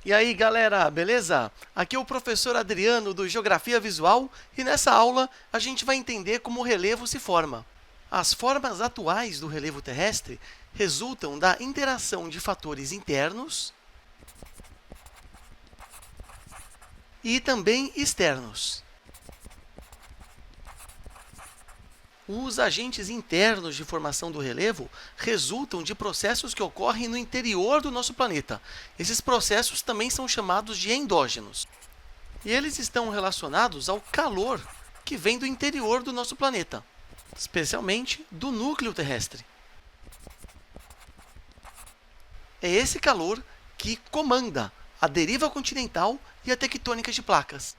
E aí, galera, beleza? Aqui é o professor Adriano do Geografia Visual e nessa aula a gente vai entender como o relevo se forma. As formas atuais do relevo terrestre resultam da interação de fatores internos e também externos. Os agentes internos de formação do relevo resultam de processos que ocorrem no interior do nosso planeta. Esses processos também são chamados de endógenos. E eles estão relacionados ao calor que vem do interior do nosso planeta, especialmente do núcleo terrestre. É esse calor que comanda a deriva continental e a tectônica de placas.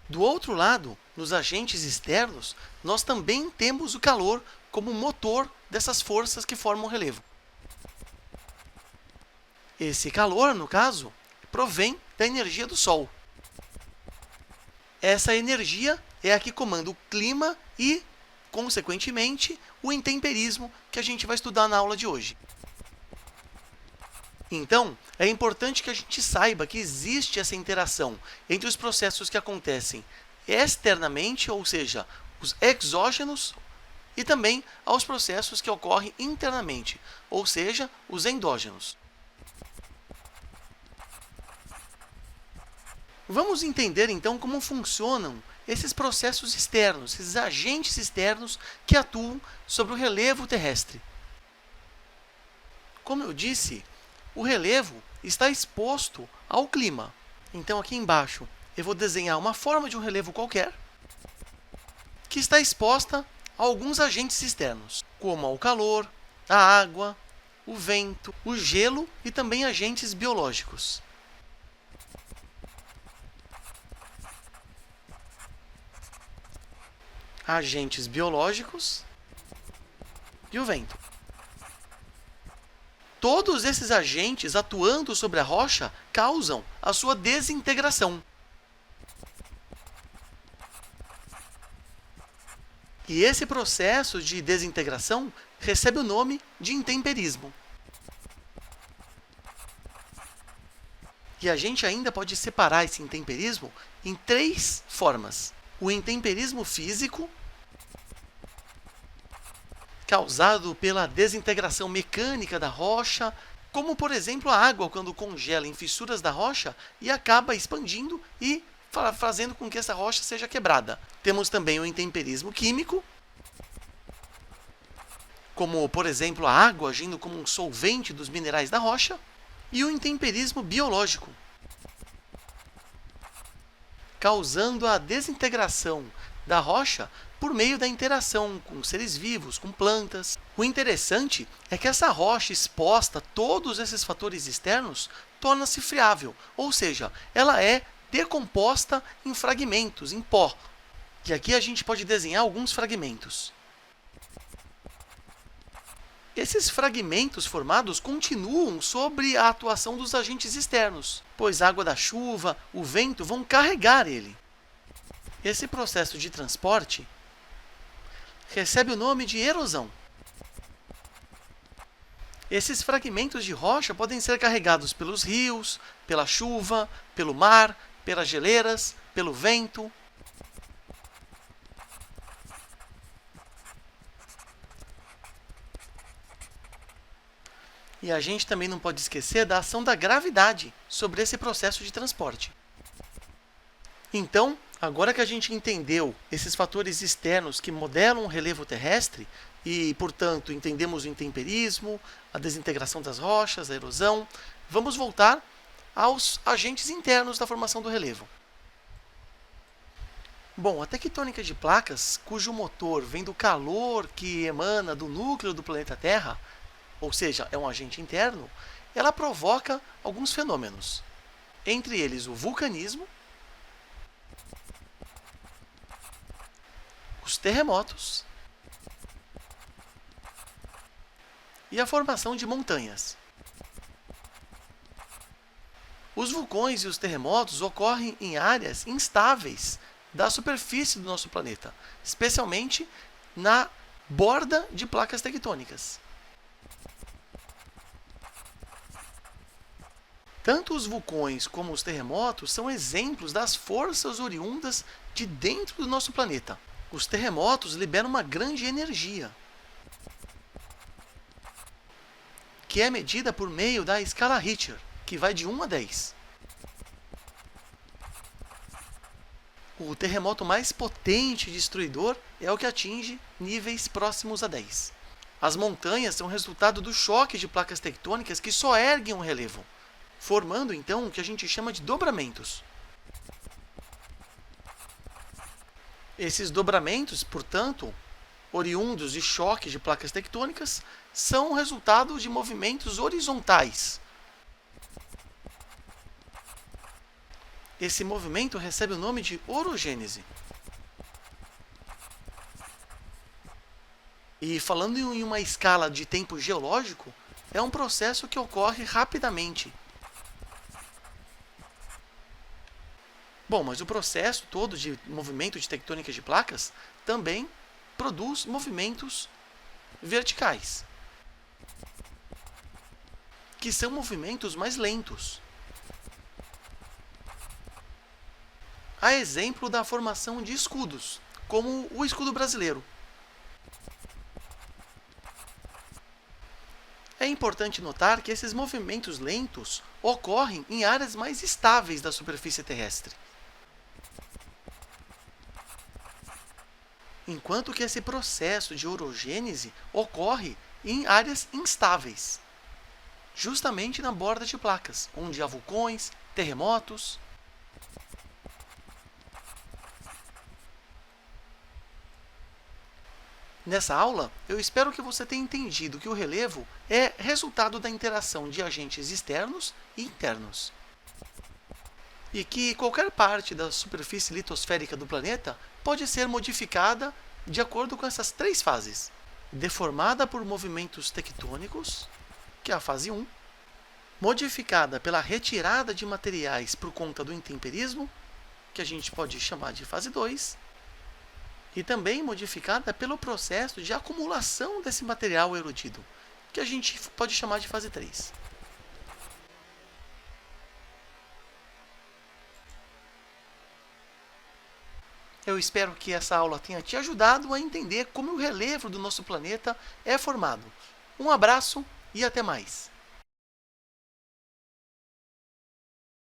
Do outro lado, nos agentes externos, nós também temos o calor como motor dessas forças que formam o relevo. Esse calor, no caso, provém da energia do Sol. Essa energia é a que comanda o clima e, consequentemente, o intemperismo que a gente vai estudar na aula de hoje. Então, é importante que a gente saiba que existe essa interação entre os processos que acontecem externamente, ou seja, os exógenos, e também aos processos que ocorrem internamente, ou seja, os endógenos. Vamos entender, então, como funcionam esses processos externos, esses agentes externos que atuam sobre o relevo terrestre. Como eu disse, o relevo está exposto ao clima. Então, aqui embaixo, eu vou desenhar uma forma de um relevo qualquer que está exposta a alguns agentes externos, como o calor, a água, o vento, o gelo e também agentes biológicos. Agentes biológicos e o vento. Todos esses agentes atuando sobre a rocha causam a sua desintegração. E esse processo de desintegração recebe o nome de intemperismo. E a gente ainda pode separar esse intemperismo em três formas. O intemperismo físico, causado pela desintegração mecânica da rocha, como, por exemplo, a água quando congela em fissuras da rocha e acaba expandindo e fazendo com que essa rocha seja quebrada. Temos também o intemperismo químico, como, por exemplo, a água agindo como um solvente dos minerais da rocha, e o intemperismo biológico, causando a desintegração da rocha por meio da interação com seres vivos, com plantas. O interessante é que essa rocha exposta a todos esses fatores externos torna-se friável, ou seja, ela é decomposta em fragmentos, em pó. E aqui a gente pode desenhar alguns fragmentos. Esses fragmentos formados continuam sob a atuação dos agentes externos, pois a água da chuva, o vento vão carregar ele. Esse processo de transporte recebe o nome de erosão. Esses fragmentos de rocha podem ser carregados pelos rios, pela chuva, pelo mar, pelas geleiras, pelo vento. E a gente também não pode esquecer da ação da gravidade sobre esse processo de transporte. Então, agora que a gente entendeu esses fatores externos que modelam o relevo terrestre e, portanto, entendemos o intemperismo, a desintegração das rochas, a erosão, vamos voltar aos agentes internos da formação do relevo. Bom, a tectônica de placas, cujo motor vem do calor que emana do núcleo do planeta Terra, ou seja, é um agente interno, ela provoca alguns fenômenos. Entre eles, o vulcanismo, os terremotos e a formação de montanhas. Os vulcões e os terremotos ocorrem em áreas instáveis da superfície do nosso planeta, especialmente na borda de placas tectônicas. Tanto os vulcões como os terremotos são exemplos das forças oriundas de dentro do nosso planeta. Os terremotos liberam uma grande energia, que é medida por meio da escala Richter, que vai de 1 a 10. O terremoto mais potente e destruidor é o que atinge níveis próximos a 10. As montanhas são resultado do choque de placas tectônicas que só erguem um relevo, formando então o que a gente chama de dobramentos. Esses dobramentos, portanto, oriundos de choques de placas tectônicas, são o resultado de movimentos horizontais. Esse movimento recebe o nome de orogênese. E falando em uma escala de tempo geológico, é um processo que ocorre rapidamente. Bom, mas o processo todo de movimento de tectônica de placas também produz movimentos verticais, que são movimentos mais lentos. A exemplo da formação de escudos, como o escudo brasileiro. É importante notar que esses movimentos lentos ocorrem em áreas mais estáveis da superfície terrestre, enquanto que esse processo de orogênese ocorre em áreas instáveis, justamente na borda de placas, onde há vulcões, terremotos. Nessa aula, eu espero que você tenha entendido que o relevo é resultado da interação de agentes externos e internos, e que qualquer parte da superfície litosférica do planeta pode ser modificada de acordo com essas 3 fases: deformada por movimentos tectônicos, que é a fase 1, modificada pela retirada de materiais por conta do intemperismo, que a gente pode chamar de fase 2, e também modificada pelo processo de acumulação desse material erodido, que a gente pode chamar de fase 3. Eu espero que essa aula tenha te ajudado a entender como o relevo do nosso planeta é formado. Um abraço e até mais!